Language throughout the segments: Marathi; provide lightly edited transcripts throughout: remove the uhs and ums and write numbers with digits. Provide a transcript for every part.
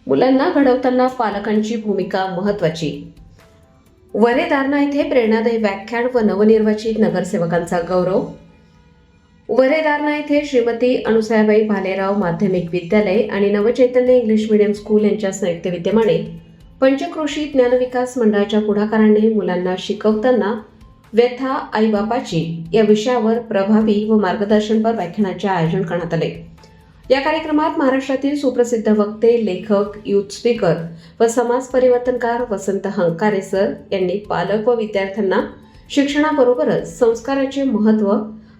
मुलांना घडवताना पालकांची भूमिका महत्त्वाची. वरेदारणा येथे प्रेरणादायी व्याख्यान व नवनिर्वाचित नगरसेवकांचा गौरव. वरेदारणा येथे श्रीमती अनुसयाबाई भालेराव माध्यमिक विद्यालय आणि नवचैतन्य इंग्लिश मीडियम स्कूल यांच्या संयुक्त विद्यमाने पंचक्रोशी ज्ञानविकास मंडळाच्या पुढाकाराने मुलांना शिकवताना व्यथा आईबापाची या विषयावर प्रभावी व मार्गदर्शनपर व्याख्यानाचे आयोजन करण्यात आले. या कार्यक्रमात महाराष्ट्रातील सुप्रसिद्ध वक्ते, लेखक, युथ स्पीकर व समाज परिवर्तनकार वसंत हंकारे सर यांनी पालक व विद्यार्थ्यांना शिक्षणाबरोबरच संस्काराचे महत्त्व,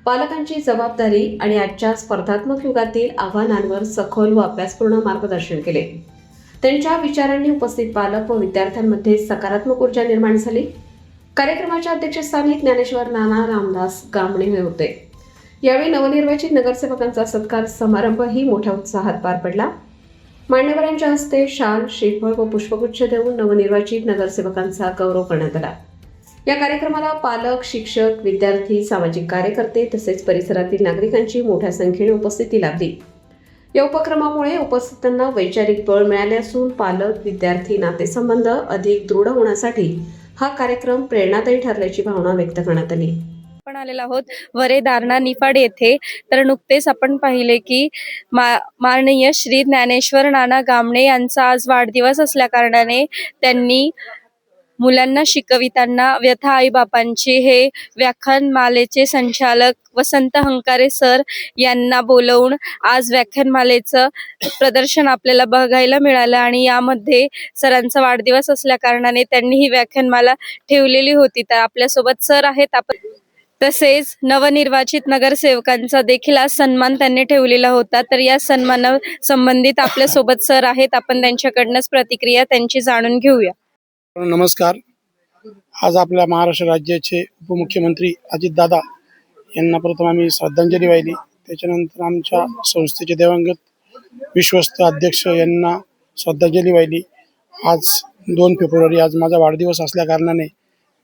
पालकांची जबाबदारी आणि आजच्या स्पर्धात्मक युगातील आव्हानांवर सखोल व अभ्यासपूर्ण मार्गदर्शन केले. त्यांच्या विचारांनी उपस्थित पालक व विद्यार्थ्यांमध्ये सकारात्मक ऊर्जा निर्माण झाली. कार्यक्रमाच्या अध्यक्षस्थानी ज्ञानेश्वर नाना रामदास गामणे हे होते. यावेळी नवनिर्वाचित नगरसेवकांचा सत्कार समारंभही मोठ्या उत्साहात पार पडला. मान्यवरांच्या हस्ते शाल, श्रीफळ व पुष्पगुच्छ देऊन नवनिर्वाचित नगरसेवकांचा गौरव करण्यात आला. या कार्यक्रमाला पालक, शिक्षक, विद्यार्थी, सामाजिक कार्यकर्ते तसेच परिसरातील नागरिकांची मोठ्या संख्येने उपस्थिती लाभली. या उपक्रमामुळे उपस्थितांना वैचारिक बळ मिळाले असून पालक विद्यार्थी नातेसंबंध अधिक दृढ होण्यासाठी हा कार्यक्रम प्रेरणादायी ठरल्याची भावना व्यक्त करण्यात आली. आपण आलेलो आहोत वरेदारणा निफाड येथे. तर नुकतेच आपण पाहिले की माननीय श्री ज्ञानेश्वर नाना गामणे यांचा आज वाढदिवस असल्या कारणाने त्यांनी मुलांना शिकविताना व्यथा आईबापांची हे व्याख्यानमालेचे संचालक वसंत हंकारे सर यांना बोलवून आज व्याख्यानमालेचं प्रदर्शन आपल्याला बघायला मिळालं आणि यामध्ये सरांचा वाढदिवस असल्या कारणाने त्यांनी ही व्याख्यानमाला ठेवलेली होती. तर आपल्यासोबत सर आहेत. आपण तसेच नवनिर्वाचित नगरसेवकांचा देखील आज सन्मान त्यांनी ठेवलेला होता. तर या सन्माना संबंधित आपल्यासोबत सर आहेत. आपण त्यांच्याकडनंच प्रतिक्रिया त्यांची जाणून घेऊया. नमस्कार. आज आपल्या महाराष्ट्र राज्याचे उपमुख्यमंत्री अजितदादा यांना प्रथम आम्ही श्रद्धांजली वाहिली. त्याच्यानंतर आमच्या संस्थेचे दिवंगत विश्वस्त अध्यक्ष यांना श्रद्धांजली वाहिली. आज 2 फेब्रुवारी आज माझा वाढदिवस असल्या कारणाने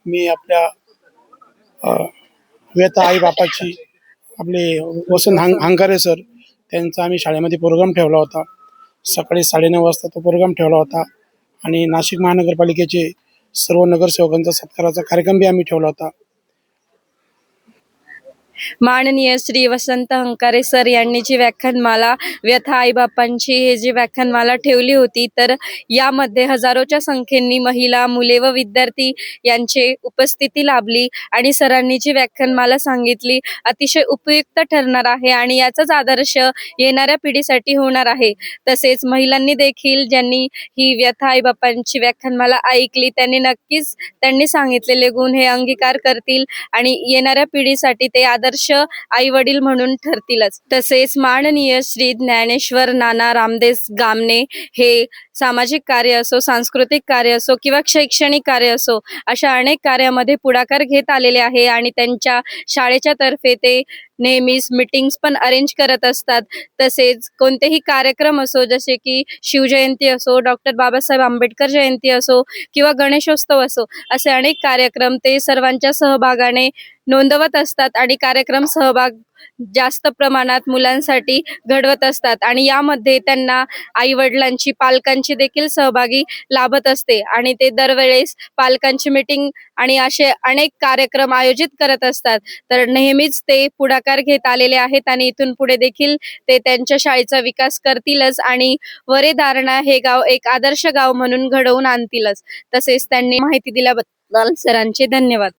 मी आपल्या व्यथा आई बापाची आपले वसंत हंकारे सर त्यांचा आम्ही शाळेमध्ये प्रोग्राम ठेवला होता. सकाळी 9:30 वाजता तो प्रोग्राम ठेवला होता आणि नाशिक महानगरपालिकेचे सर्व नगरसेवकांचा सत्काराचा कार्यक्रम बी आम्ही ठेवला होता. माननीय श्री वसंत हंकारे सर यांनी जी व्याख्यानमाला व्यथा आईबापांची हे जी व्याख्यानमाला ठेवली होती, तर यामध्ये हजारोच्या संख्येने महिला, मुले व विद्यार्थी यांची उपस्थिती लाभली आणि सरांनी जी व्याख्यानमाला सांगितली अतिशय उपयुक्त ठरणार आहे आणि याचाच आदर्श येणाऱ्या पिढीसाठी होणार आहे. तसेच महिलांनी देखील ज्यांनी ही व्यथा आईबापांची व्याख्यानमाला ऐकली त्यांनी सांगितलेले गुण हे अंगीकार करतील आणि येणाऱ्या पिढीसाठी ते आदर्श आई वडील म्हणून ठरतीलच. तसेच माननीय श्री ज्ञानेश्वर नाना रामदास गामणे हे सामाजिक कार्य असो, सांस्कृतिक कार्य असो किंवा शैक्षणिक कार्य असो अशा अनेक कार्यामध्ये पुढाकार घेत आलेले आहे आणि त्यांच्या शाळेच्या तर्फे ते नेहमीच मीटिंग्स पण अरेंज करत असतात. तसेच कोणतेही कार्यक्रम असो जसे की शिवजयंती असो, डॉक्टर बाबासाहेब आंबेडकर जयंती असो किंवा गणेशोत्सव असो असे अनेक कार्यक्रम ते सर्वांच्या सहभागाने नोंदवत असतात आणि कार्यक्रम सहभाग जास्त प्रमाणात मुलांसाठी घडवत असतात आणि यामध्ये त्यांना आई वडिलांची, पालकांची देखील सहभागी लाभत असते आणि ते दरवेळेस पालकांची मीटिंग आणि असे अनेक कार्यक्रम आयोजित करत असतात. तर नेहमीच ते पुढाकार घेत आलेले आहेत आणि इथून पुढे देखील ते त्यांच्या शाळेचा विकास करतीलच आणि वरेदारणा हे गाव एक आदर्श गाव म्हणून घडवून आणतीलच. तसेच त्यांनी माहिती दिल्याबद्दल सरांचे धन्यवाद.